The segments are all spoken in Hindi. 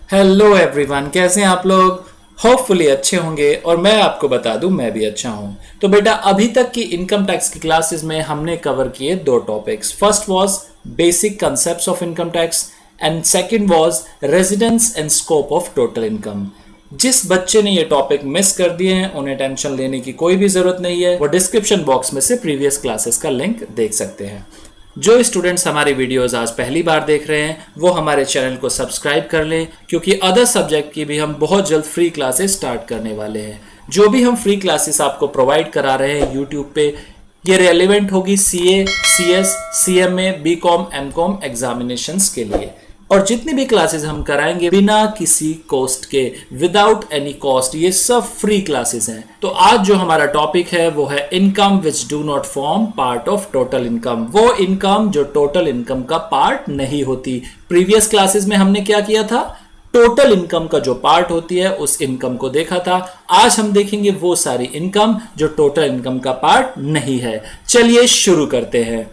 हेलो एवरीवन, कैसे हैं आप लोग। होपफुली अच्छे होंगे और मैं आपको बता दूं मैं भी अच्छा हूं। तो बेटा अभी तक की इनकम टैक्स की क्लासेस में हमने कवर किए दो topics. First was basic concepts of income tax and second was residence and scope of total income. जिस बच्चे ने ये टॉपिक मिस कर दिए हैं उन्हें टेंशन लेने की कोई भी जरूरत नहीं है, वो डिस्क्रिप्शन बॉक्स में से प्रीवियस क्लासेस का लिंक देख सकते हैं। जो स्टूडेंट्स हमारी वीडियोस आज पहली बार देख रहे हैं वो हमारे चैनल को सब्सक्राइब कर लें, क्योंकि अदर सब्जेक्ट की भी हम बहुत जल्द फ्री क्लासेस स्टार्ट करने वाले हैं। जो भी हम फ्री क्लासेस आपको प्रोवाइड करा रहे हैं यूट्यूब पे, ये रेलिवेंट होगी CA, CS, CMA, BCom, MCom examinations के लिए। और जितनी भी क्लासेस हम कराएंगे बिना किसी कॉस्ट के, विदाउट एनी कॉस्ट, ये सब फ्री क्लासेस हैं। तो आज जो हमारा टॉपिक है वो है income which do not form part of total income. वो इनकम जो टोटल इनकम का पार्ट नहीं होती। प्रीवियस क्लासेस में हमने क्या किया था, टोटल इनकम का जो पार्ट होती है उस इनकम को देखा था। आज हम देखेंगे वो सारी इनकम जो टोटल इनकम का पार्ट नहीं है। चलिए शुरू करते हैं।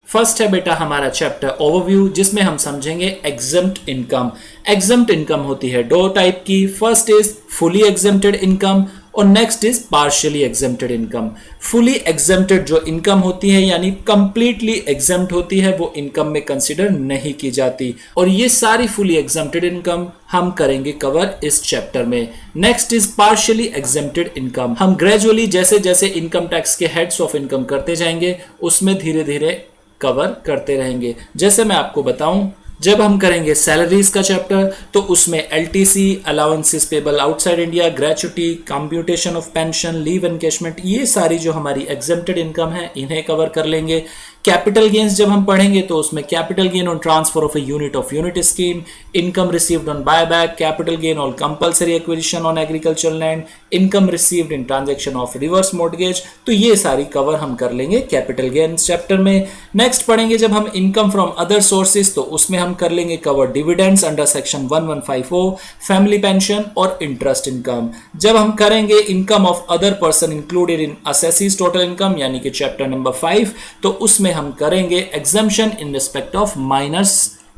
फर्स्ट है बेटा हमारा चैप्टर ओवरव्यू, जिसमें हम समझेंगे एग्जम्प्ट इनकम। एग्जम्प्ट इनकम होती है दो टाइप की। First is fully exempted income और next is partially exempted income. Fully exempted जो इनकम होती है यानी कंप्लीटली एग्जम्प्ट होती है, वो इनकम में कंसिडर नहीं की जाती। और ये सारी फुली एग्जम्प्टेड इनकम हम करेंगे कवर इस चैप्टर में। Next is partially exempted income. हम ग्रेजुअली जैसे जैसे इनकम टैक्स के हेड्स ऑफ इनकम करते जाएंगे उसमें धीरे धीरे कवर करते रहेंगे। जैसे मैं आपको बताऊं, जब हम करेंगे सैलरीज का चैप्टर तो उसमें LTC, allowances payable outside India, gratuity, computation of pension, leave encashment, ये सारी जो हमारी एग्जम्प्टेड इनकम है इन्हें कवर कर लेंगे। कैपिटल गेन्स जब हम पढ़ेंगे तो उसमें capital gain on transfer of a unit of unit scheme, income received on buyback, capital gain on compulsory acquisition on agriculture land, income received in transaction of reverse mortgage, तो ये सारी कवर हम कर लेंगे कैपिटल गेन चैप्टर में। नेक्स्ट पढ़ेंगे जब हम इनकम फ्रॉम अदर सोर्सेज, तो उसमें हम कर लेंगे cover dividends under section 1150, family pension और इंटरेस्ट इनकम। जब हम करेंगे income of other person included in assessee's total income यानी कि चैप्टर नंबर 5, तो उसमें हम करेंगे exemption in respect of minor's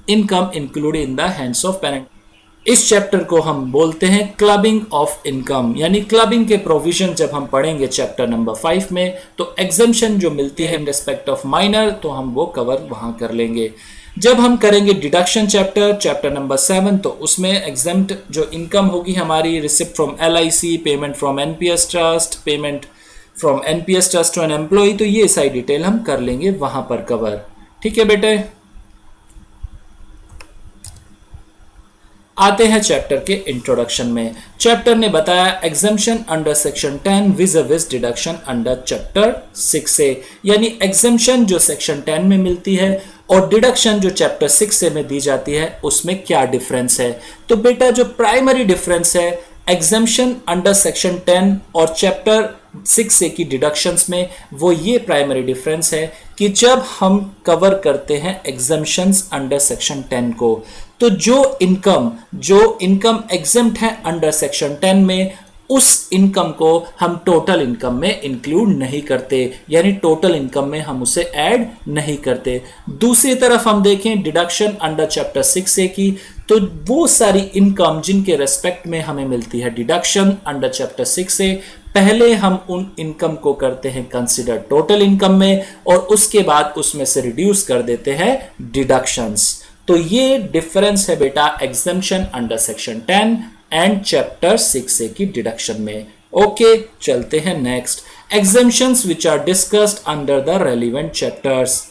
income included in the hands of parent. इस चैप्टर को हम बोलते हैं क्लबिंग ऑफ इनकम, यानी क्लबिंग के प्रोविजन जब हम पढ़ेंगे चैप्टर नंबर 5 में, तो एग्जम्पशन जो मिलती है इन रिस्पेक्ट ऑफ माइनर, तो हम वो कवर वहां कर लेंगे। जब हम करेंगे डिडक्शन चैप्टर नंबर 7, तो उसमें एग्जम्प्ट जो इनकम होगी हमारी, receipt from LIC, payment from NPS trust, payment from NPS trust to an employ, तो ये सारी डिटेल हम कर लेंगे वहां पर कवर। ठीक है बेटे, आते हैं चैप्टर के इंट्रोडक्शन में। चैप्टर ने बताया exemption under section 10 viz viz deduction under chapter 6 से, यानी एग्जम्पशन जो सेक्शन 10 में मिलती है और डिडक्शन जो चैप्टर 6 से में दी जाती है उसमें क्या डिफरेंस है। तो बेटा जो प्राइमरी डिफरेंस है एग्जम्पशन अंडर सेक्शन 10 और चैप्टर 6 से की डिडक्शंस में, वो ये प्राइमरी डिफरेंस है कि जब हम कवर करते हैं एग्जम्पशंस अंडर सेक्शन 10 को, तो जो इनकम एग्जम्प्ट है अंडर सेक्शन 10 में, उस इनकम को हम टोटल इनकम में इंक्लूड नहीं करते, यानी टोटल इनकम में हम उसे ऐड नहीं करते। दूसरी तरफ हम देखें डिडक्शन अंडर चैप्टर 6 से की, तो वो सारी इनकम जिनके रेस्पेक्ट में हमें मिलती है डिडक्शन अंडर चैप्टर 6 से, पहले हम उन इनकम को करते हैं कंसिडर टोटल इनकम में और उसके बाद उसमें से रिड्यूस कर देते हैं डिडक्शंस। तो ये डिफरेंस है बेटा exemption under section 10 and chapter 6 से की डिडक्शन में। ओके, चलते हैं next, exemptions which are discussed under the relevant chapters.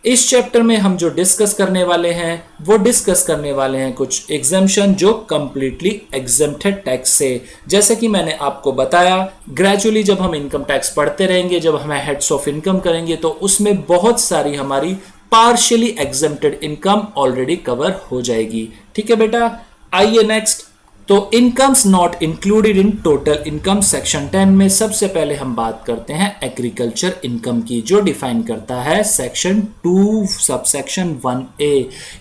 इस चैप्टर में हम जो डिस्कस करने वाले हैं कुछ एग्जम्पशन जो कंप्लीटली एग्जम्प्टेड टैक्स से। जैसे कि मैंने आपको बताया, ग्रेजुअली जब हम इनकम टैक्स पढ़ते रहेंगे, जब हम हेड्स ऑफ इनकम करेंगे, तो उसमें बहुत सारी हमारी partially exempted income already cover हो जाएगी। ठीक है बेटा, आइए नेक्स्ट, तो incomes not included in total income section 10 में सबसे पहले हम बात करते हैं एग्रीकल्चर इनकम की, जो डिफाइन करता है सेक्शन 2 सबसेक्शन 1A।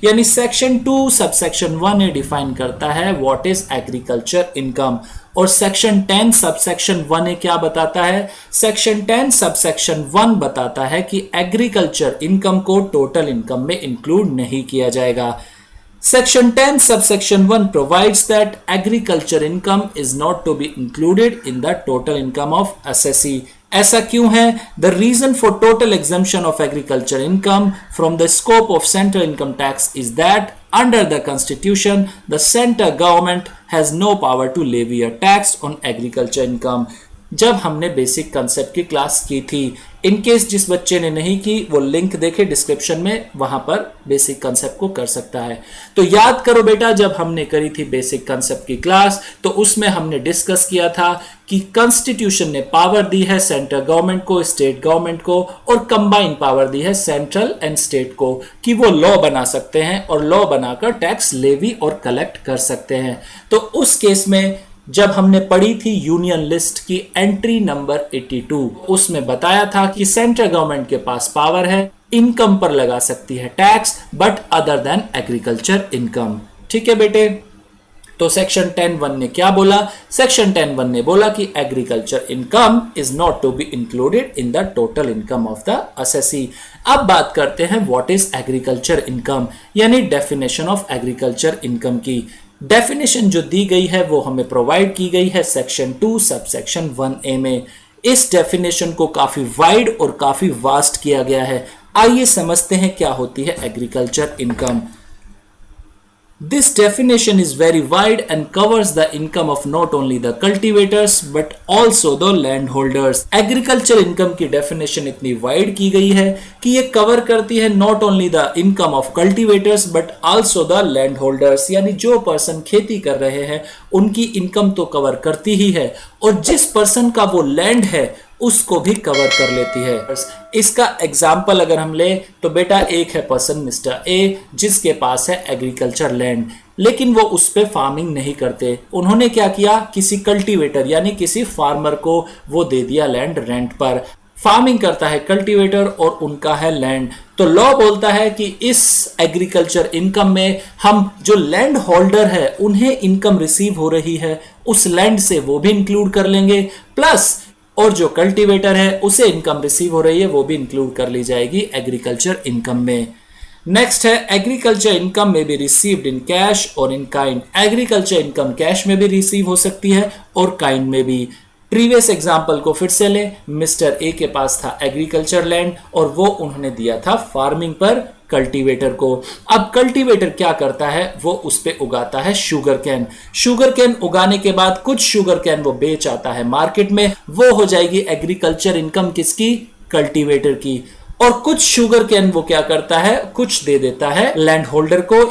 यानी सेक्शन 2 सबसेक्शन 1A डिफाइन करता है व्हाट इज एग्रीकल्चर इनकम, और सेक्शन 10 सबसेक्शन 1A क्या बताता है? सेक्शन 10 सबसेक्शन 1 बताता है कि एग्रीकल्चर इनकम को टोटल इनकम में इंक्लूड नहीं किया जाएगा। Section 10 subsection 1 provides that agriculture income is not to be included in the total income of assessee. ऐसा क्यों है? The reason for total exemption of agriculture income from the scope of central income tax is that under the constitution the central government has no power to levy a tax on agriculture income। जब हमने बेसिक कंसेप्ट की क्लास की थी, इन केस जिस बच्चे ने नहीं की वो लिंक देखे डिस्क्रिप्शन में, वहां पर बेसिक कंसेप्ट को कर सकता है। तो याद करो बेटा, जब हमने करी थी बेसिक कंसेप्ट की क्लास तो उसमें हमने डिस्कस किया था कि कॉन्स्टिट्यूशन ने पावर दी है सेंट्रल गवर्नमेंट को, स्टेट गवर्नमेंट को, और कंबाइन पावर दी है सेंट्रल एंड स्टेट को कि वो लॉ बना सकते हैं और लॉ बनाकर टैक्स लेवी और कलेक्ट कर सकते हैं। तो उस केस में जब हमने पढ़ी थी यूनियन लिस्ट की एंट्री नंबर 82, उसमें बताया था कि सेंट्रल गवर्नमेंट के पास पावर है इनकम पर लगा सकती है tax, but other than agriculture income. ठीक है बेटे, तो सेक्शन 10(1) ने क्या बोला? सेक्शन 10(1) ने बोला कि agriculture income is not to be included in the total income of the assessee. अब बात करते हैं व्हाट इज एग्रीकल्चर इनकम, यानी डेफिनेशन ऑफ एग्रीकल्चर इनकम की। डेफिनेशन जो दी गई है वो हमें प्रोवाइड की गई है सेक्शन 2 सबसेक्शन 1A में। इस डेफिनेशन को काफी वाइड और काफी वास्ट किया गया है। आइए समझते हैं क्या होती है agriculture income. This definition is very wide and covers the income of not only the cultivators but also the landholders. Agriculture income की definition इतनी wide की गई है कि ये cover करती है not only the income of cultivators but also the landholders, यानी जो person खेती कर रहे हैं उनकी income तो cover करती ही है, और जिस person का वो land है उसको भी कवर कर लेती है। इसका एग्जाम्पल अगर हम ले तो बेटा एक है पर्सन मिस्टर ए, जिसके पास है एग्रीकल्चर लैंड, लेकिन वो उस पे फार्मिंग नहीं करते। उन्होंने क्या किया, किसी कल्टीवेटर यानी किसी फार्मर को वो दे दिया लैंड रेंट पर। फार्मिंग करता है कल्टीवेटर और उनका है लैंड। तो लॉ बोलता है कि इस एग्रीकल्चर इनकम में हम जो लैंड होल्डर है उन्हें इनकम रिसीव हो रही है उस लैंड से वो भी इंक्लूड कर लेंगे, प्लस और जो कल्टीवेटर है उसे इनकम रिसीव हो रही है वो भी इंक्लूड कर ली जाएगी एग्रीकल्चर इनकम में। नेक्स्ट है एग्रीकल्चर इनकम में भी रिसीव्ड इन कैश और in kind. Agriculture income cash में भी रिसीव हो सकती है और काइंड में भी। प्रीवियस एग्जांपल को फिर से ले, मिस्टर ए के पास था एग्रीकल्चर लैंड और वो उन्होंने दिया था फार्मिंग पर कल्टीवेटर को। अब कल्टीवेटर क्या करता है, वो उस पे उगाता है शुगर कैन। शुगर कैन उगाने के बाद कुछ शुगर कैन वो बेच आता है मार्केट में, वो हो जाएगी एग्रीकल्चर इनकम किसकी, कल्टीवेटर की। और कुछ शुगर कैन वो क्या करता है, कुछ दे देता है लैंड होल्डर को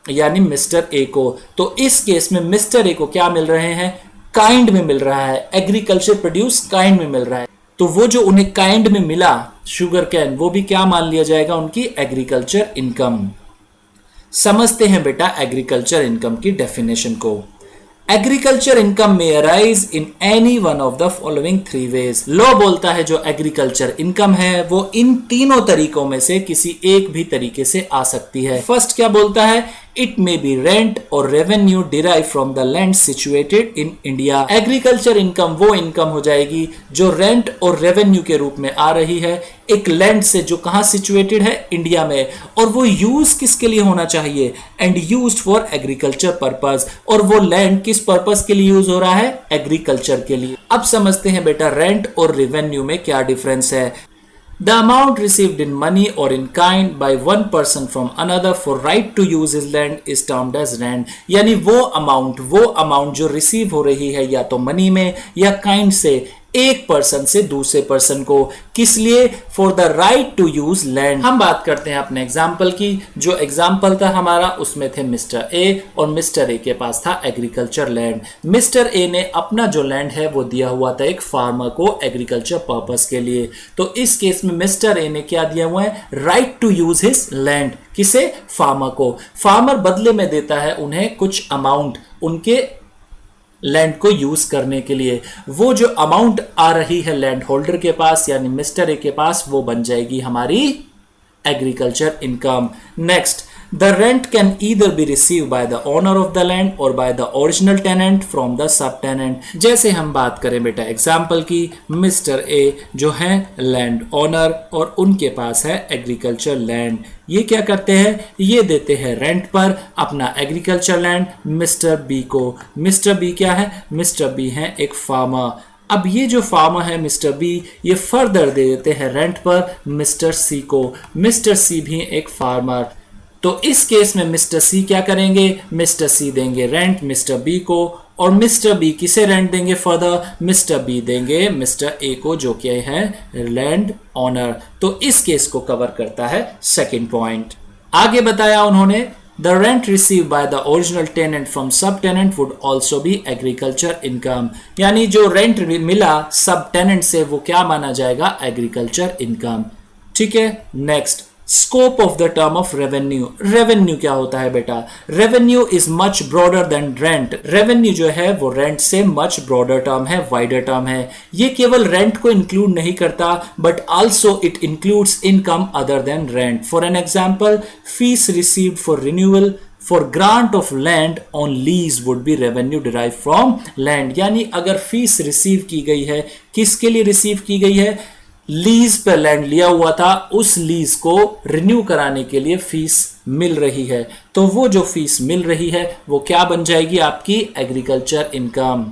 यानी मिस्टर ए को। तो इस केस में मिस्टर ए को क्या मिल रहे हैं, काइंड में मिल रहा है, एग्रीकल्चर प्रोड्यूस काइंड में मिल रहा है। तो वो जो उन्हें काइंड में मिला शुगर कैन, वो भी क्या मान लिया जाएगा, उनकी एग्रीकल्चर इनकम। समझते हैं बेटा एग्रीकल्चर इनकम की डेफिनेशन को। एग्रीकल्चर इनकम में arise in any one of the following 3 ways. Law बोलता है जो एग्रीकल्चर इनकम है वो इन तीनों तरीकों में से किसी एक भी तरीके से आ सकती है। फर्स्ट क्या बोलता है, इट मे बी रेंट और revenue derive from the land situated in India. Agriculture income वो इनकम हो जाएगी जो रेंट और रेवेन्यू के रूप में आ रही है एक लैंड से जो कहां सिचुएटेड है, इंडिया में, और वो यूज किसके लिए होना चाहिए, and used for agriculture purpose. और वो लैंड किस पर्पस के लिए यूज हो रहा है, एग्रीकल्चर के लिए। अब समझते हैं बेटा रेंट और रेवेन्यू में क्या डिफरेंस है। The amount received in money or in kind by one person from another for right to use his land is termed as rent। यानी वो अमाउंट जो रिसीव हो रही है या तो मनी में या काइंड से एक पर्सन से दूसरे पर्सन को, किस लिए? For the right to use land. हम बात करते हैं अपने एग्जाम्पल की। जो एग्जाम्पल था हमारा उसमें थे मिस्टर ए, और मिस्टर ए के पास था एग्रीकल्चर लैंड। मिस्टर ए ने अपना जो लैंड है वो दिया हुआ था एक फार्मर को एग्रीकल्चर पर्पस के लिए। तो इस केस में मिस्टर ए ने क्या दिया हुआ है? Right to use his land. किसे? फार्मर को। फार्मर बदले में देता है उन्हें कुछ अमाउंट उनके लैंड को यूज करने के लिए। वो जो अमाउंट आ रही है लैंड होल्डर के पास यानी मिस्टर ए के पास, वो बन जाएगी हमारी agriculture income. Next, the rent can either be receive by the owner of the land और by the original tenant from the sub tenant. जैसे हम बात करें बेटा एग्जाम्पल की, मिस्टर ए जो है लैंड ओनर और उनके पास है एग्रीकल्चर लैंड। ये क्या करते हैं? ये देते हैं रेंट पर अपना एग्रीकल्चर लैंड मिस्टर बी को। मिस्टर बी क्या है? मिस्टर बी है एक फार्मर। अब ये जो फार्मर है मिस्टर बी, ये फर्दर दे देते हैं रेंट पर मिस्टर सी को। मिस्टर सी भी एक फार्मर। तो इस केस में मिस्टर सी क्या करेंगे? मिस्टर सी देंगे रेंट मिस्टर बी को, और मिस्टर बी किसे रेंट देंगे फर्दर? मिस्टर बी देंगे मिस्टर ए को जो कि है लैंड ओनर। तो इस केस को कवर करता है सेकंड पॉइंट। आगे बताया उन्होंने, the rent receive by the original tenant from sub tenant would also be agriculture income. यानी जो रेंट मिला सब टेनेंट से वो क्या माना जाएगा? Agriculture income. ठीक है। Next, scope of the term of revenue. Revenue क्या होता है बेटा? Revenue is much broader then rent. Revenue जो है वो रेंट से मच ब्रॉडर टर्म है, वाइडर टर्म है। ये केवल रेंट को इंक्लूड नहीं करता but also it includes income other than rent. For an example, fees received for renewal for grant of land on lease would be revenue derive from land. यानी अगर फीस रिसीव की गई है, किसके लिए रिसीव की गई है? लीज पर लैंड लिया हुआ था, उस लीज को रिन्यू कराने के लिए फीस मिल रही है, तो वो जो फीस मिल रही है वो क्या बन जाएगी? आपकी एग्रीकल्चर इनकम।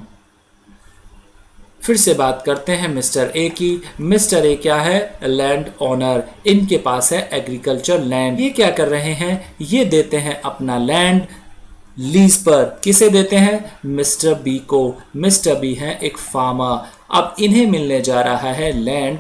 फिर से बात करते हैं मिस्टर ए की। मिस्टर ए क्या है? Land owner. इनके पास है एग्रीकल्चर लैंड। ये क्या कर रहे हैं? ये देते हैं अपना लैंड लीज पर। किसे देते हैं? मिस्टर बी को। मिस्टर बी है एक फार्मर। अब इन्हें मिलने जा रहा है लैंड,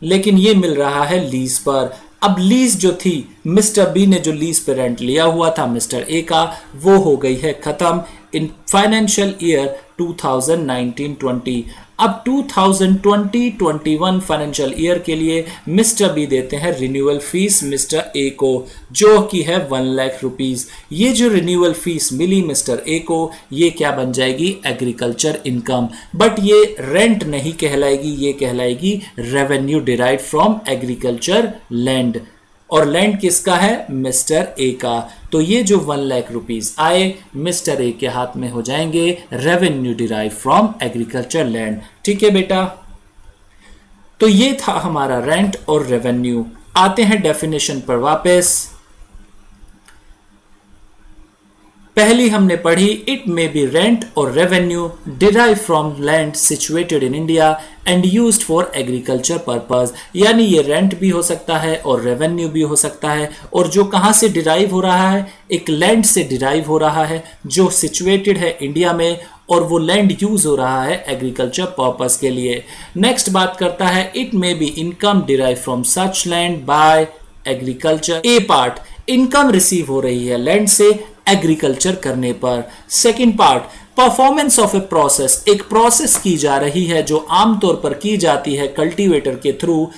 लेकिन ये मिल रहा है लीज पर। अब लीज जो थी, मिस्टर बी ने जो लीज पे रेंट लिया हुआ था मिस्टर ए का, वो हो गई है खत्म इन फाइनेंशियल ईयर 2019-20। अब 2020-21 फाइनेंशियल ईयर के लिए मिस्टर बी देते हैं रिन्यूअल फीस मिस्टर ए को, जो कि है 1 लाख रुपीस। ये जो रिन्यूअल फीस मिली मिस्टर ए को, ये क्या बन जाएगी? Agriculture income. बट ये रेंट नहीं कहलाएगी, ये कहलाएगी revenue derive from agriculture land. और लैंड किसका है? मिस्टर ए का। तो ये जो 1 लाख रुपीस आए मिस्टर ए के हाथ में हो जाएंगे revenue derive from agriculture land. ठीक है बेटा। तो ये था हमारा रेंट और रेवेन्यू। आते हैं डेफिनेशन पर वापस। पहली हमने पढ़ी, इट मे बी रेंट और revenue derive from land situated in India and used for agriculture purpose. यानी ये रेंट भी हो सकता है और रेवेन्यू भी हो सकता है, और जो कहां से डिराइव हो रहा है? एक लैंड से डिराइव हो रहा है जो सिचुएटेड है इंडिया में, और वो लैंड यूज हो रहा है एग्रीकल्चर पर्पस के लिए। नेक्स्ट बात करता है, it may be income derive from such land bye agriculture. A part, income receive हो रही है लैंड से एग्रीकल्चर करने पर। Second part, performance of a process, एक प्रोसेस की जा रही है जो आमतौर पर की जाती है कल्टीवेटर के through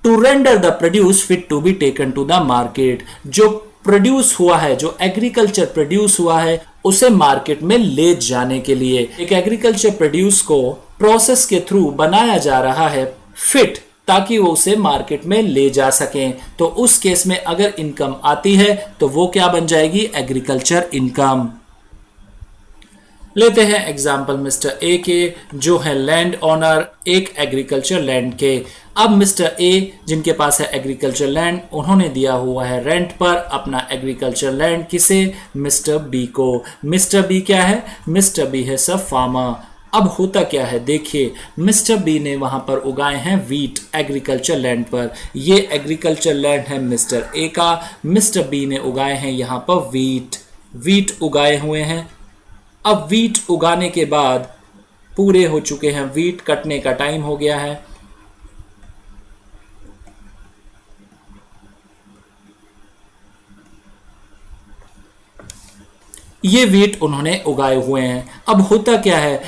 to render the produce fit to be taken to the market. जो प्रोड्यूस हुआ है, जो एग्रीकल्चर प्रोड्यूस हुआ है, उसे मार्केट में ले जाने के लिए एक एग्रीकल्चर प्रोड्यूस को प्रोसेस के थ्रू बनाया जा रहा है फिट, ताकि वो उसे मार्केट में ले जा सकें। तो उस केस में अगर इनकम आती है तो वो क्या बन जाएगी? Agriculture income. लेते हैं एग्जाम्पल मिस्टर ए के, जो है लैंड ओनर एक एग्रीकल्चर लैंड के। अब मिस्टर ए जिनके पास है एग्रीकल्चर लैंड, उन्होंने दिया हुआ है रेंट पर अपना एग्रीकल्चर लैंड। किसे? मिस्टर बी को। मिस्टर बी क्या है? मिस्टर बी है सब फार्मर। अब होता क्या है देखिए, मिस्टर बी ने वहां पर उगाए हैं वीट एग्रीकल्चर लैंड पर। ये एग्रीकल्चर लैंड है मिस्टर ए का, मिस्टर बी ने उगाए हैं यहां पर वीट उगाए हुए हैं। अब वीट उगाने के बाद पूरे हो चुके हैं, वीट कटने का टाइम हो गया है। ये वीट उन्होंने उगाए हुए हैं। अब होता क्या है,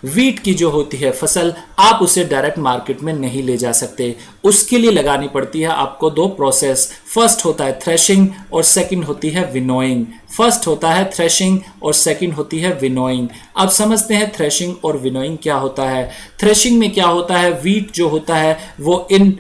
वीट की जो होती है फसल, आप उसे डायरेक्ट मार्केट में नहीं ले जा सकते, उसके लिए लगानी पड़ती है आपको दो प्रोसेस। फर्स्ट होता है थ्रेशिंग और सेकंड होती है विनोइंग। फर्स्ट होता है थ्रेशिंग और सेकंड होती है विनोइंग। अब समझते हैं थ्रेशिंग और विनोइंग क्या होता है। थ्रेशिंग में क्या होता है, वीट जो होता है वो इन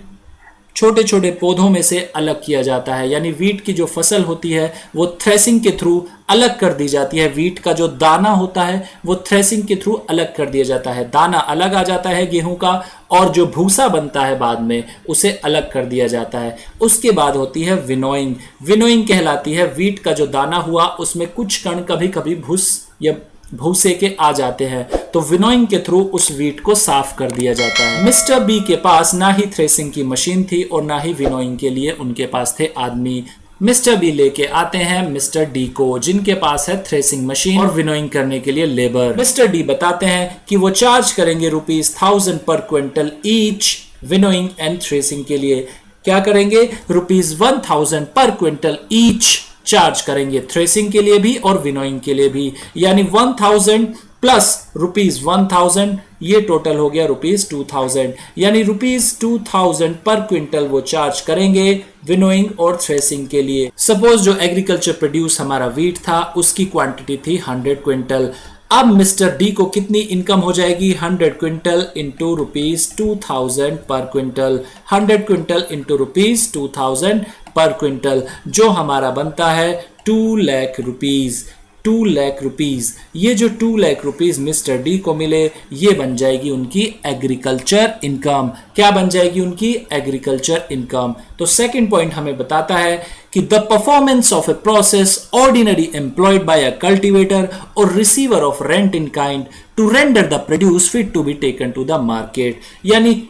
छोटे छोटे पौधों में से अलग किया जाता है, यानी वीट की जो फसल होती है वो थ्रेसिंग के थ्रू अलग कर दी जाती है। वीट का जो दाना होता है वो थ्रेसिंग के थ्रू अलग कर दिया जाता है, दाना अलग आ जाता है गेहूं का, और जो भूसा बनता है बाद में उसे अलग कर दिया जाता है। उसके बाद होती है विनोइंग। विनोइंग कहलाती है वीट का जो दाना हुआ उसमें कुछ कण कभी कभी भूस या भूसे के आ जाते हैं, तो विनोइंग के थ्रू उस वीट को साफ कर दिया जाता है। मिस्टर बी के पास ना ही थ्रेसिंग की मशीन थी और ना ही विनोइंग के लिए उनके पास थे आदमी। मिस्टर बी लेके आते हैं मिस्टर डी को, जिनके पास है थ्रेसिंग मशीन और विनोइंग करने के लिए लेबर। मिस्टर डी बताते हैं कि वो चार्ज करेंगे ₹1000 पर quintal each winnowing and threshing के लिए। क्या करेंगे, ₹1000 पर क्विंटल ईच चार्ज करेंगे, थ्रेसिंग के लिए भी और विनोइंग के लिए भी, यानी 1000 प्लस ₹1000, ये टोटल हो गया ₹2000, यानी ₹2000 पर क्विंटल वो चार्ज करेंगे विनोइंग और थ्रेसिंग के लिए। सपोज जो एग्रीकल्चर प्रोड्यूस हमारा वीट था उसकी क्वांटिटी थी 100 क्विंटल। अब मिस्टर डी को कितनी इनकम हो जाएगी, 100 क्विंटल इंटू ₹2000 पर क्विंटल, 100 क्विंटल इंटू ₹2000 पर क्विंटल, जो हमारा बनता है 2 लाख रुपीज। 2 लाख रुपीज, ये जो 2 लाख रुपीज मिस्टर डी को मिले ये बन जाएगी उनकी एग्रीकल्चर इनकम। क्या बन जाएगी उनकी एग्रीकल्चर इनकम। तो सेकंड पॉइंट हमें बताता है कि the performance of a process ordinary employed by a cultivator और receiver of rent in kind to render the produce fit to be taken to the market, यानी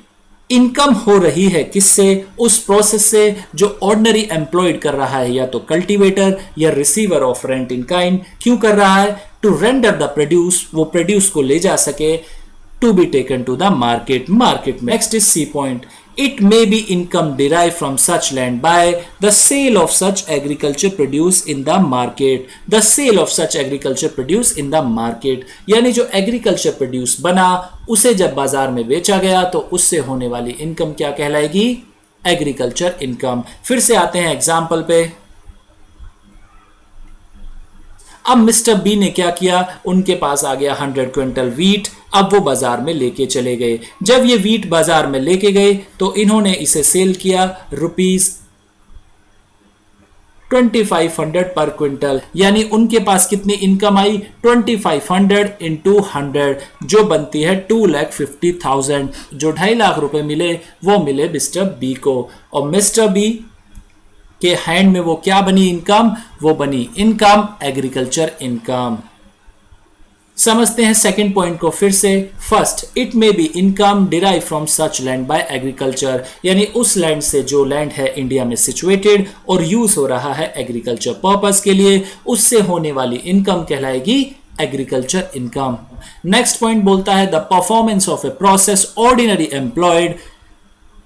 इनकम हो रही है किससे, उस प्रोसेस से जो ऑर्डिनरी एम्प्लॉयड कर रहा है, या तो कल्टीवेटर या receiver of rent in kind. क्यों कर रहा है, टू रेंडर द प्रोड्यूस, वो प्रोड्यूस को ले जा सके, to be taken to the market, market में। Next is C point, it may be income derived from such land by the sale of such agriculture produce in the market, the sale of such agriculture produce in the market, यानी जो एग्रीकल्चर प्रोड्यूस बना उसे जब बाजार में बेचा गया तो उससे होने वाली इनकम क्या कहलाएगी, एग्रीकल्चर इनकम। फिर से आते हैं एग्जाम्पल पे। अब मिस्टर बी ने क्या किया, उनके पास आ गया 100 क्विंटल वीट, अब वो बाजार में लेके चले गए। जब ये वीट बाजार में लेके गए तो इन्होंने इसे सेल किया ₹2500 पर क्विंटल, यानी उनके पास कितनी इनकम आई, 2500 इंटू 100, जो बनती है 2,50,000। जो 2.5 लाख रुपए मिले वो मिले मिस्टर बी को, और मिस्टर बी के हैंड में वो क्या बनी इनकम, वो बनी इनकम एग्रीकल्चर इनकम। समझते हैं सेकंड पॉइंट को फिर से। First, it may be income derive from such land bye agriculture, यानी उस लैंड से जो लैंड है इंडिया में सिचुएटेड और यूज हो रहा है एग्रीकल्चर पर्पस के लिए, उससे होने वाली इनकम कहलाएगी एग्रीकल्चर इनकम। नेक्स्ट पॉइंट बोलता है the performance of a process ordinary employed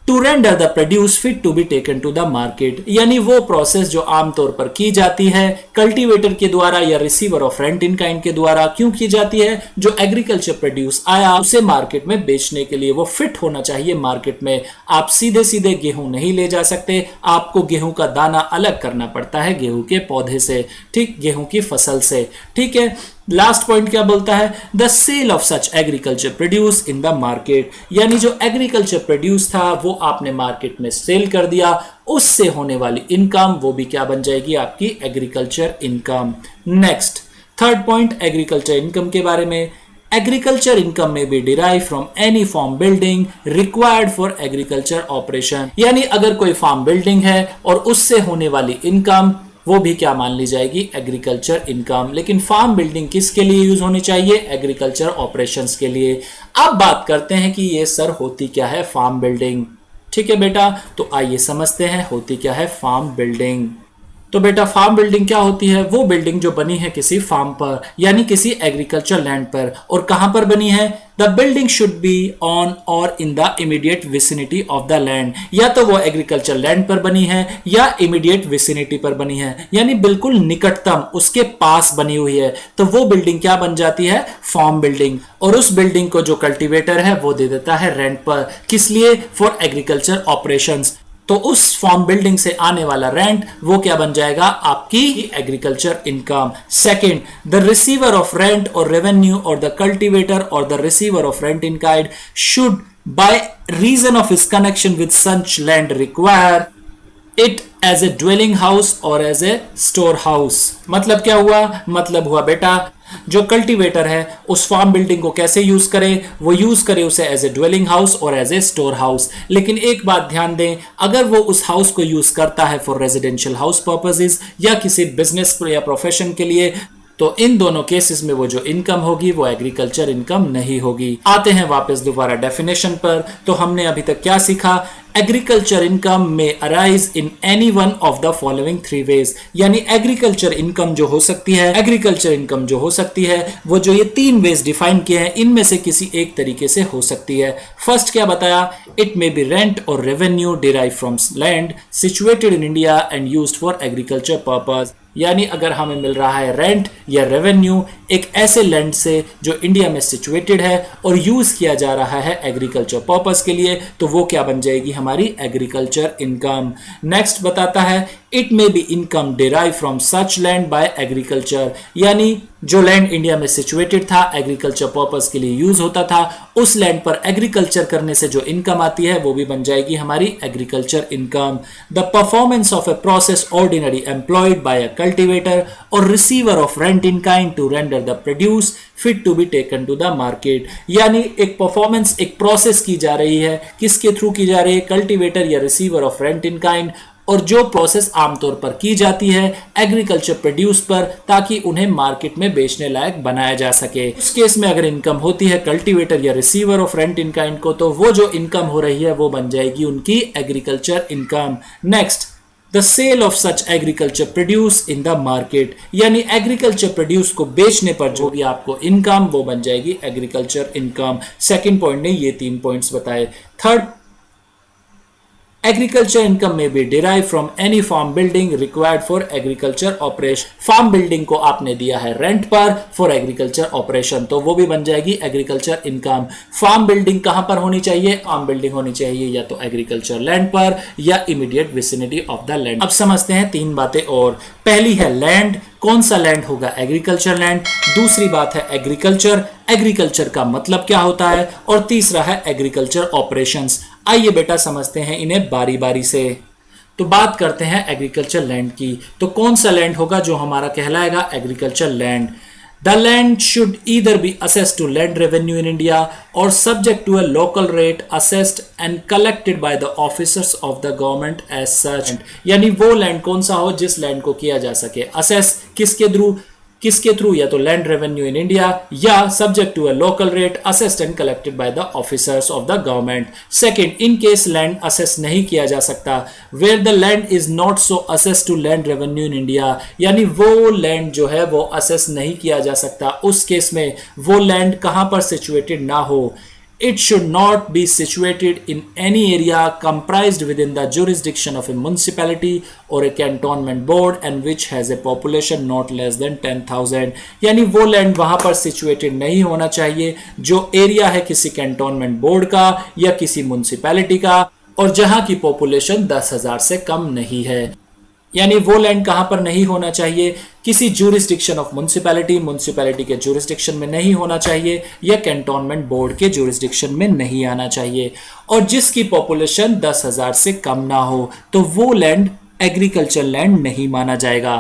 to render the produce fit to be taken to the market, यानी वो प्रोसेस जो आमतौर पर की जाती है कल्टीवेटर के द्वारा या receiver of rent in kind के द्वारा। क्यों की जाती है, जो एग्रीकल्चर प्रोड्यूस आया उसे मार्केट में बेचने के लिए वो फिट होना चाहिए मार्केट में। आप सीधे सीधे गेहूं नहीं ले जा सकते, आपको गेहूं का दाना अलग करना पड़ता है गेहूं के पौधे से, ठीक, गेहूं की फसल से, ठीक है। लास्ट पॉइंट क्या बोलता है, the sale of such agriculture produce in the market, यानी जो एग्रीकल्चर प्रोड्यूस था वो आपने मार्केट में सेल कर दिया, उससे होने वाली इनकम वो भी क्या बन जाएगी, आपकी agriculture income. Next third point agriculture income के बारे में। एग्रीकल्चर इनकम में be derive from any farm building required for agriculture operation, यानी अगर कोई फार्म बिल्डिंग है और उससे होने वाली इनकम वो भी क्या मान ली जाएगी, एग्रीकल्चर इनकम। लेकिन फार्म बिल्डिंग किसके लिए यूज होनी चाहिए, एग्रीकल्चर ऑपरेशंस के लिए। अब बात करते हैं कि ये सर होती क्या है फार्म बिल्डिंग, ठीक है बेटा, तो आइए समझते हैं होती क्या है फार्म बिल्डिंग। तो बेटा फार्म बिल्डिंग क्या होती है? वो बिल्डिंग जो बनी है किसी फार्म पर यानी किसी एग्रीकल्चर लैंड पर। और कहां पर बनी है? The building should be on और in the immediate vicinity of the land. या तो वो एग्रीकल्चर लैंड पर बनी है या इमीडिएट विसिनिटी पर बनी है, यानी बिल्कुल निकटतम उसके पास बनी हुई है, तो वो बिल्डिंग क्या बन जाती है? Farm building. और उस बिल्डिंग को जो कल्टीवेटर है वो दे देता है रेंट पर। किस लिए? For agriculture operations. तो उस फार्म बिल्डिंग से आने वाला रेंट वो क्या बन जाएगा? आपकी agriculture income. Second, the receiver of rent और रेवेन्यू और द कल्टीवेटर और the receiver of rent in kind should by reason of his connection with such land require it as a dwelling house और एज ए स्टोर हाउस। मतलब क्या हुआ? मतलब हुआ बेटा जो कल्टीवेटर है उस फार्म बिल्डिंग को कैसे यूज करे? वो यूज करे उसे एज ए ड्वेलिंग हाउस और एज ए स्टोर हाउस। लेकिन एक बात ध्यान दें, अगर वो उस हाउस को यूज करता है फॉर रेजिडेंशियल हाउस पर्पसेस या किसी बिजनेस या प्रोफेशन के लिए, तो इन दोनों केसेस में वो जो इनकम होगी वो एग्रीकल्चर इनकम नहीं होगी। आते हैं वापस दोबारा डेफिनेशन पर। तो हमने अभी तक क्या सीखा? एग्रीकल्चर इनकम में arise in any one of the following three ways, यानी एग्रीकल्चर इनकम जो हो सकती है वो जो ये तीन वेज डिफाइन किए हैं इनमें से किसी एक तरीके से हो सकती है। फर्स्ट क्या बताया? इट मे बी रेंट और revenue derive from land situated in India and used for agriculture purpose. यानी अगर हमें मिल रहा है रेंट या रेवेन्यू एक ऐसे लैंड से जो इंडिया में सिचुएटेड है और यूज किया जा रहा है एग्रीकल्चर पर्पस के लिए, तो वो क्या बन जाएगी? हमारी एग्रीकल्चर इनकम। नेक्स्ट बताता है it may be income derive from such land bye agriculture, यानी जो लैंड इंडिया में सिचुएटेड था एग्रीकल्चर पर्पस के लिए यूज होता था, उस लैंड पर एग्रीकल्चर करने से जो इनकम आती है वो भी बन जाएगी हमारी agriculture income. The performance of a process ordinary employed by a cultivator और receiver of rent in kind to render the produce fit to be taken to the market, यानी एक परफॉर्मेंस एक प्रोसेस की जा रही है, किसके थ्रू की जा रही है? कल्टीवेटर या receiver of rent in kind. और जो प्रोसेस आमतौर पर की जाती है एग्रीकल्चर प्रोड्यूस पर ताकि उन्हें मार्केट में बेचने लायक बनाया जा सके। उस केस में अगर इनकम होती है कल्टीवेटर या receiver of rent in kind को, तो वो जो इनकम हो रही है वो बन जाएगी उनकी agriculture income. Next, the sale of such agriculture produce in the market, यानी एग्रीकल्चर प्रोड्यूस को बेचने पर जो भी आपको इनकम वो बन जाएगी एग्रीकल्चर इनकम। सेकंड पॉइंट ने ये 3 पॉइंट्स बताए। थर्ड, एग्रीकल्चर इनकम में be derive from any farm building required for agriculture operation. Farm building को आपने दिया है रेंट पर फॉर एग्रीकल्चर ऑपरेशन, तो वो भी बन जाएगी एग्रीकल्चर इनकम। फार्म बिल्डिंग कहां पर होनी चाहिए? फार्म बिल्डिंग होनी चाहिए या तो एग्रीकल्चर लैंड पर या immediate vicinity of the land. अब समझते हैं 3 बातें और। पहली है लैंड, कौन सा लैंड होगा? Agriculture land. दूसरी बात है एग्रीकल्चर, एग्रीकल्चर का मतलब क्या होता है? और तीसरा है एग्रीकल्चर ऑपरेशंस। आइए बेटा समझते हैं इन्हें बारी बारी से। तो बात करते हैं एग्रीकल्चर लैंड की। तो कौन सा लैंड होगा जो हमारा कहलाएगा agriculture land? The land should either be assessed to land revenue in India or subject to a local rate assessed and collected by the officers of the government as such। यानी वो लैंड कौन सा हो जिस लैंड को किया जा सके असेस किसके थ्रू? या तो लैंड रेवेन्यू इन इंडिया या subject to a local rate assessed and collected by the officers of the government. Second, in case land assess नहीं किया जा सकता, where the land is not so assess to land revenue in India, यानी वो लैंड जो है वो असेस नहीं किया जा सकता, उस केस में वो लैंड कहां पर सिचुएटेड ना हो। It should not be situated in any area comprised within the jurisdiction of a municipality or a cantonment board and which has a population not less than 10,000। यानी वो लैंड वहां पर सिचुएटेड नहीं होना चाहिए जो एरिया है किसी कैंटोनमेंट बोर्ड का या किसी म्युनिसिपैलिटी का और जहां की पॉपुलेशन 10,000 से कम नहीं है। यानी वो लैंड कहां पर नहीं होना चाहिए? किसी ज्यूरिस्डिक्शन ऑफ म्युनिसिपैलिटी के ज्यूरिस्डिक्शन में नहीं होना चाहिए या कैंटोनमेंट बोर्ड के ज्यूरिस्डिक्शन में नहीं आना चाहिए, और जिसकी पॉपुलेशन 10,000 से कम ना हो, तो वो लैंड एग्रीकल्चर लैंड नहीं माना जाएगा।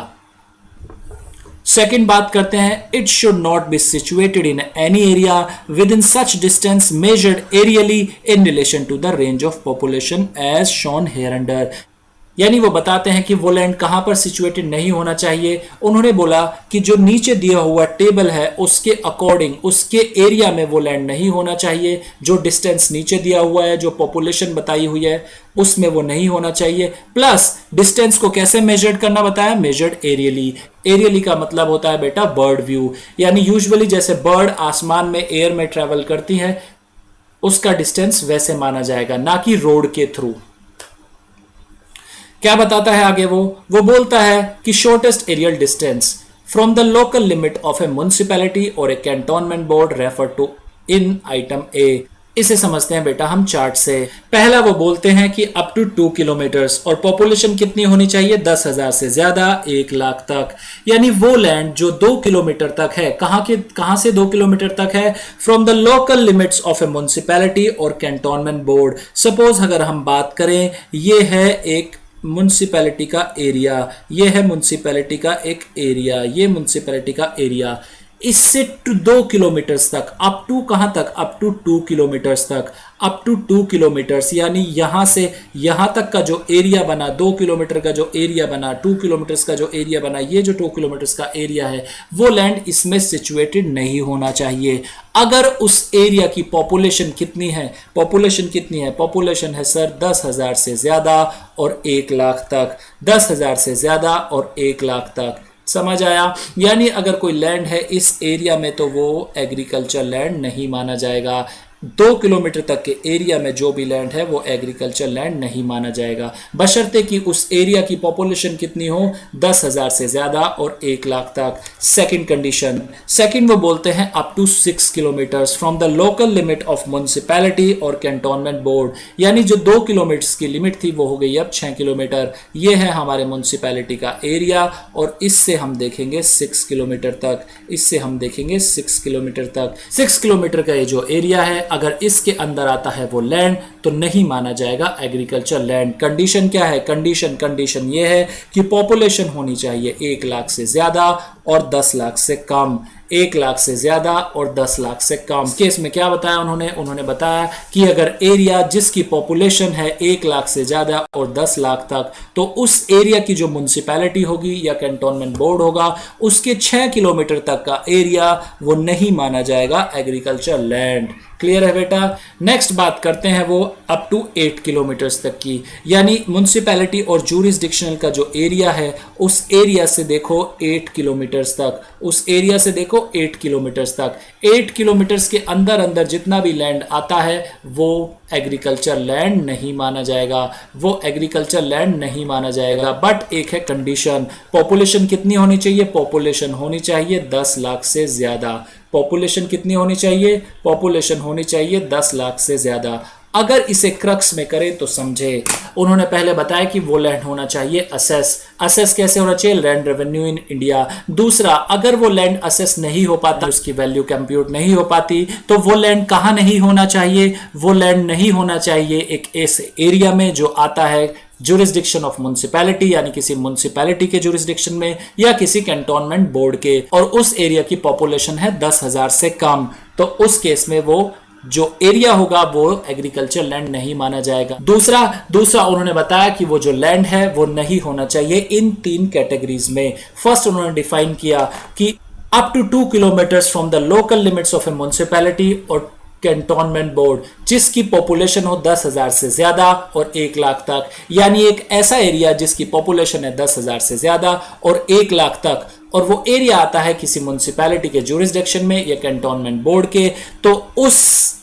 सेकेंड बात करते हैं, it should not be situated in any area within such distance measured aerially in relation to the range of population as shown hereunder. यानी वो बताते हैं कि वो लैंड कहां पर सिचुएटेड नहीं होना चाहिए। उन्होंने बोला कि जो नीचे दिया हुआ टेबल है उसके अकॉर्डिंग उसके एरिया में वो लैंड नहीं होना चाहिए। जो डिस्टेंस नीचे दिया हुआ है, जो पॉपुलेशन बताई हुई है, उसमें वो नहीं होना चाहिए। प्लस डिस्टेंस को कैसे मेजर्ड करना बताया, मेजर्ड एरियली। एरियली का मतलब होता है बेटा बर्ड व्यू, यानी यूजुअली जैसे बर्ड आसमान में एयर में ट्रेवल करती है उसका डिस्टेंस वैसे माना जाएगा, ना कि रोड के थ्रू। क्या बताता है आगे वो बोलता है कि shortest aerial distance from the local limit of a municipality और a cantonment board refer to in item A. इसे समझते हैं बेटा हम चार्ट से। पहला वो बोलते हैं कि अप टू 2 किलोमीटर्स और पॉपुलेशन कितनी होनी चाहिए, 10,000 से ज्यादा 1 लाख तक। यानी वो लैंड जो 2 किलोमीटर तक है, कहां से 2 किलोमीटर तक है, from the local limits of a municipality और कैंटोनमेंट बोर्ड। सपोज अगर हम बात करें, ये है एक म्युनिसिपैलिटी का एरिया, ये है म्युनिसिपैलिटी का एक एरिया, ये म्युनिसिपैलिटी का एरिया, इससे 2 किलोमीटर्स तक, अप टू कहां तक, अप टू 2 किलोमीटर्स तक, अप टू 2 किलोमीटर्स, यानी यहां से यहां तक का जो एरिया बना, 2 किलोमीटर का जो एरिया बना, 2 किलोमीटर्स का जो एरिया बना, ये जो 2 किलोमीटर्स का एरिया है वो लैंड इसमें सिचुएटेड नहीं होना चाहिए। अगर उस एरिया की पॉपुलेशन कितनी है, पॉपुलेशन कितनी है, पॉपुलेशन है सर 10,000 से ज्यादा और 1 लाख तक, 10,000 से ज्यादा और 1 लाख तक। समझ आया? यानी अगर कोई लैंड है इस एरिया में तो वो एग्रीकल्चर लैंड नहीं माना जाएगा। 2 किलोमीटर तक के एरिया में जो भी लैंड है वो एग्रीकल्चर लैंड नहीं माना जाएगा, बशर्ते कि उस एरिया की पॉपुलेशन कितनी हो, 10,000 से ज्यादा और 1 लाख तक। सेकंड कंडीशन, सेकंड वो बोलते हैं up to 6 kilometres from the local limit of municipality और कैंटोनमेंट बोर्ड। यानी जो 2 किलोमीटर की लिमिट थी वो हो गई अब 6 किलोमीटर। ये है हमारे म्युनिसिपैलिटी का एरिया और इससे हम देखेंगे 6 किलोमीटर तक, इससे हम देखेंगे 6 किलोमीटर तक। 6 किलोमीटर का ये जो एरिया है अगर इसके अंदर आता है वो लैंड तो नहीं माना जाएगा एग्रीकल्चर लैंड। कंडीशन क्या है, कंडीशन ये है कि पॉपुलेशन होनी चाहिए 1 लाख से ज्यादा और 10 लाख से कम, 1 लाख से ज्यादा और 10 लाख से कम। केस में क्या बताया उन्होंने बताया कि अगर एरिया जिसकी पॉपुलेशन है 1 लाख से ज्यादा और 10 लाख तक, तो उस एरिया की जो म्युनिसिपैलिटी होगी या कैंटोनमेंट बोर्ड होगा उसके 6 किलोमीटर तक का एरिया वो नहीं माना जाएगा एग्रीकल्चर लैंड। क्लियर है बेटा? नेक्स्ट बात करते हैं वो अप टू 8 किलोमीटर्स तक की, यानी म्युनिसिपैलिटी और जूरिसडिक्शनल का जो एरिया है उस एरिया से देखो 8 किलोमीटर्स तक, उस एरिया से देखो 8 किलोमीटर्स तक। 8 किलोमीटर्स के अंदर अंदर जितना भी लैंड आता है वो एग्रीकल्चर लैंड नहीं माना जाएगा, वो एग्रीकल्चर लैंड नहीं माना जाएगा। बट एक है कंडीशन, पॉपुलेशन कितनी होनी चाहिए, पॉपुलेशन होनी चाहिए 10 लाख से ज्यादा। पॉपुलेशन कितनी होनी चाहिए, पॉपुलेशन होनी चाहिए 10 लाख से ज्यादा। अगर इसे क्रक्स में करें तो समझे, उन्होंने पहले बताया कि वो लैंड होना चाहिए असेस कैसे होना चाहिए, लैंड रेवेन्यू इन इंडिया। दूसरा, अगर वो लैंड असेस नहीं हो पाता, उसकी वैल्यू कंप्यूट नहीं हो पाती, तो वो लैंड कहां नहीं होना चाहिए, वो लैंड नहीं होना चाहिए एक ऐसे एरिया में जो आता है जुरिस्डिक्शन ऑफ म्युनिसिपैलिटी, यानी किसी म्युनिसिपैलिटी के जुरिस्डिक्शन में या किसी कैंटोनमेंट बोर्ड के, और उस एरिया की पॉपुलेशन है 10,000 से कम, तो उस केस में वो जो एरिया होगा वो एग्रीकल्चर लैंड नहीं माना जाएगा। दूसरा उन्होंने बताया कि वो जो लैंड है वो नहीं होना चाहिए इन 3 कैटेगरीज में। फर्स्ट उन्होंने डिफाइन किया कि up to 2 kilometres from the local limits of a municipality और कैंटोनमेंट बोर्ड जिसकी पॉपुलेशन हो 10,000 से ज्यादा और 1 लाख तक, यानी एक ऐसा एरिया जिसकी पॉपुलेशन है 10,000 से ज्यादा और 1 लाख तक, और वो एरिया आता है किसी म्युनिसिपैलिटी के जुरिस्डिक्शन में या कैंटोनमेंट बोर्ड के, तो उस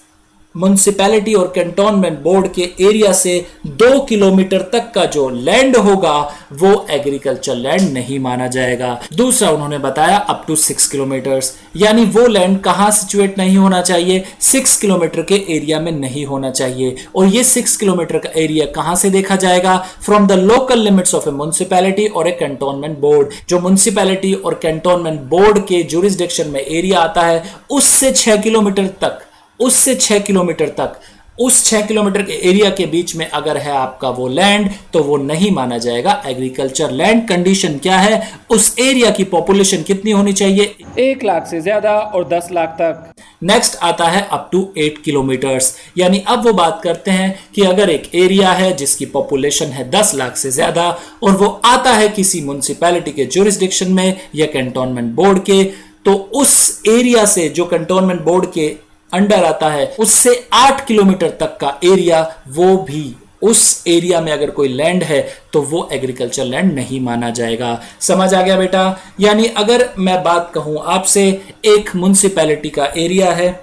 म्युनिसिपैलिटी और कैंटोनमेंट बोर्ड के एरिया से 2 किलोमीटर तक का जो लैंड होगा वो एग्रीकल्चर लैंड नहीं माना जाएगा। दूसरा उन्होंने बताया अप टू 6 किलोमीटर्स, यानी वो लैंड कहां सिचुएट नहीं होना चाहिए, 6 किलोमीटर के एरिया में नहीं होना चाहिए। और ये 6 किलोमीटर का एरिया कहां से देखा जाएगा, from the local limits of a municipality और ए कैंटोनमेंट बोर्ड। जो म्युनिसिपैलिटी और कैंटोनमेंट बोर्ड के जुरिस्डिक्शन में एरिया आता है उससे 6 किलोमीटर तक, उससे 6 किलोमीटर तक, उस 6 किलोमीटर के एरिया के बीच में अगर है आपका वो लैंड तो वो नहीं माना जाएगा एग्रीकल्चर लैंड। कंडीशन क्या है, उस एरिया की पॉपुलेशन कितनी होनी चाहिए, 1 लाख से ज्यादा और 10 लाख तक। नेक्स्ट आता है अप टू 8 किलोमीटर्स। यानी अब वो बात करते हैं कि अगर एक एरिया है जिसकी पॉपुलेशन है 10 लाख से ज्यादा और वो आता है किसी म्युनिसिपैलिटी के ज्यूरिसडिक्शन में या कैंटोनमेंट बोर्ड के, तो उस एरिया से जो कैंटोनमेंट बोर्ड के अंडर आता है उससे 8 किलोमीटर तक का एरिया, वो भी उस एरिया में अगर कोई लैंड है तो वो एग्रीकल्चर लैंड नहीं माना जाएगा। समझ आ गया बेटा? यानी अगर मैं बात कहूं आपसे, एक म्युनिसिपैलिटी का एरिया है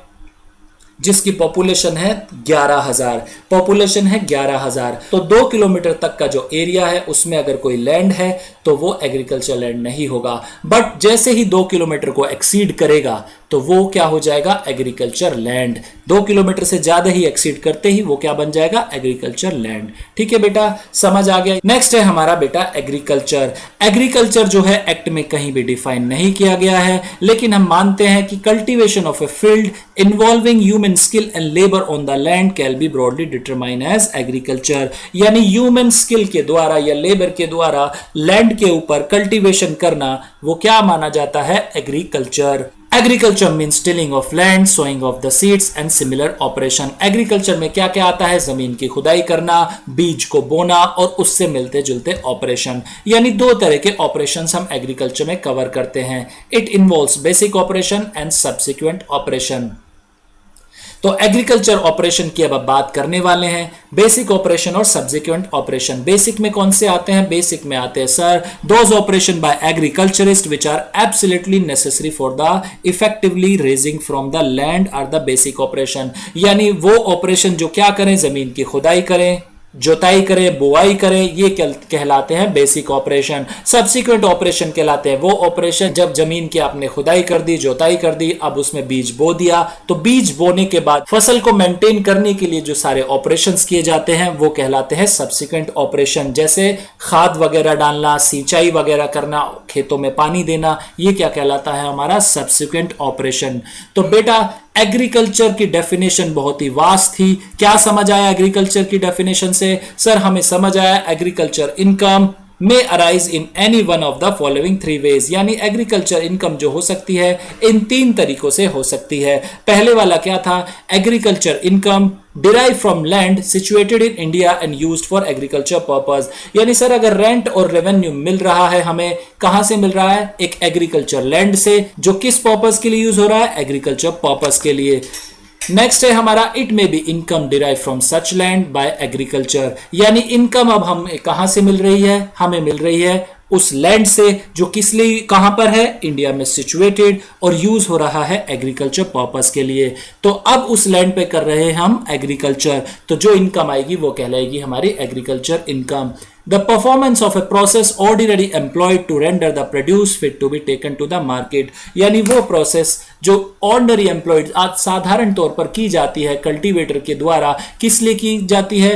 जिसकी पॉपुलेशन है 11,000, पॉपुलेशन है 11,000, तो 2 किलोमीटर तक का जो एरिया है उसमें अगर कोई लैंड है तो वो एग्रीकल्चर लैंड नहीं होगा। बट जैसे ही 2 किलोमीटर को एक्सीड करेगा तो वो क्या हो जाएगा? Agriculture land. 2 किलोमीटर से ज्यादा ही एक्सीड करते ही वो क्या बन जाएगा? Agriculture land. ठीक है बेटा, समझ आ गया? नेक्स्ट है हमारा बेटा एग्रीकल्चर। एग्रीकल्चर जो है एक्ट में कहीं भी डिफाइन नहीं किया गया है, लेकिन हम मानते हैं कि cultivation of a field involving human skill and labour on the land can be broadly determine as agriculture. यानी ह्यूमन स्किल के द्वारा या लेबर के द्वारा लैंड के ऊपर कल्टीवेशन करना, वो क्या माना जाता है? Agriculture. Agriculture means tilling of land, sowing of the seeds and similar operation. Agriculture में क्या क्या आता है? जमीन की खुदाई करना, बीज को बोना और उससे मिलते जुलते ऑपरेशन। यानी 2 तरह के ऑपरेशंस हम एग्रीकल्चर में कवर करते हैं। It involves basic operation and subsequent operation. तो एग्रीकल्चर ऑपरेशन की अब बात करने वाले हैं, बेसिक ऑपरेशन और सब्सिक्वेंट ऑपरेशन। बेसिक में कौन से आते हैं? बेसिक में आते हैं sir those operation by agriculturist which are absolutely necessary for the effectively raising from the land are the basic operation. यानी वो ऑपरेशन जो क्या करें? जमीन की खुदाई करें, जोताई करें, बुआई करें, ये कहलाते हैं बेसिक ऑपरेशन। सब्सिक्वेंट ऑपरेशन कहलाते हैं वो ऑपरेशन जब जमीन की आपने खुदाई कर दी, जोताई कर दी, अब उसमें बीज बो दिया, तो बीज बोने के बाद फसल को मेंटेन करने के लिए जो सारे ऑपरेशंस किए जाते हैं वो कहलाते हैं सब्सिक्वेंट ऑपरेशन। जैसे खाद वगैरह डालना, सिंचाई वगैरह करना, खेतों में पानी देना, ये क्या कहलाता है? हमारा सब्सिक्वेंट ऑपरेशन। तो बेटा एग्रीकल्चर की डेफिनेशन बहुत ही वास्ट थी। क्या समझ आया एग्रीकल्चर की डेफिनेशन से? सर हमें समझ आया agriculture income may arise in any one of the following 3 ways। यानी एग्रीकल्चर इनकम जो हो सकती है इन 3 तरीकों से हो सकती है। पहले वाला क्या था? Agriculture income derived from land situated in India and used for agriculture purpose। यानी सर अगर रेंट और रेवेन्यू मिल रहा है, हमें कहां से मिल रहा है? एक एग्रीकल्चर लैंड से, जो किस पर्पस के लिए यूज हो रहा है? एग्रीकल्चर पर्पस के लिए। नेक्स्ट है हमारा it may be income derive from such land bye agriculture. यानी इनकम अब हमें कहां से मिल रही है? हमें मिल रही है उस लैंड से जो किस लिए कहां पर है? इंडिया में सिचुएटेड और यूज हो रहा है एग्रीकल्चर पर्पस के लिए। तो अब उस लैंड पे कर रहे हैं हम एग्रीकल्चर, तो जो इनकम आएगी वो कहलाएगी हमारी agriculture income. The performance of a process ordinarily employed to render the produce fit to be taken to the market। यानी वो प्रोसेस जो ऑर्डिनरी एम्प्लॉयड साधारण तौर पर की जाती है कल्टीवेटर के द्वारा, किस लिए की जाती है?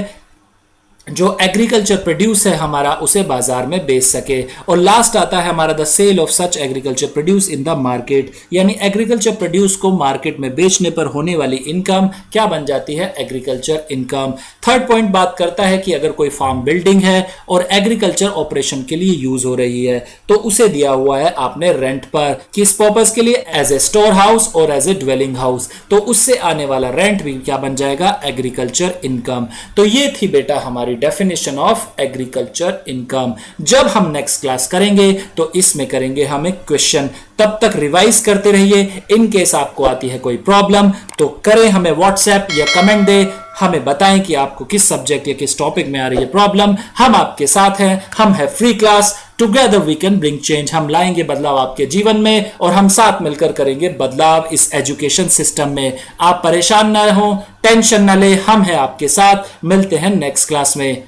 जो एग्रीकल्चर प्रोड्यूस है हमारा उसे बाजार में बेच सके। और लास्ट आता है हमारा the sale of such agriculture produce in the market. यानी एग्रीकल्चर प्रोड्यूस को मार्केट में बेचने पर होने वाली इनकम क्या बन जाती है? Agriculture income. थर्ड पॉइंट बात करता है कि अगर कोई फार्म बिल्डिंग है और एग्रीकल्चर ऑपरेशन के लिए यूज हो रही है तो उसे दिया हुआ है आपने रेंट पर, किस पर्पस के लिए? एज ए स्टोर हाउस और एज ए ड्वेलिंग हाउस, तो उससे आने वाला रेंट भी क्या बन जाएगा? Agriculture income. तो ये थी बेटा हमारी डेफिनेशन ऑफ एग्रीकल्चर इनकम। जब हम नेक्स्ट क्लास करेंगे तो इसमें करेंगे हम एक क्वेश्चन। तब तक रिवाइज करते रहिए। इन केस आपको आती है कोई प्रॉब्लम तो करें हमें व्हाट्सएप या कमेंट दे, हमें बताएं कि आपको किस सब्जेक्ट या किस टॉपिक में आ रही है प्रॉब्लम। हम आपके साथ हैं, हम है free class, together we can bring change. हम लाएंगे बदलाव आपके जीवन में और हम साथ मिलकर करेंगे बदलाव इस एजुकेशन सिस्टम में। आप परेशान ना हो, टेंशन ना ले, हम हैं आपके साथ। मिलते हैं नेक्स्ट क्लास में।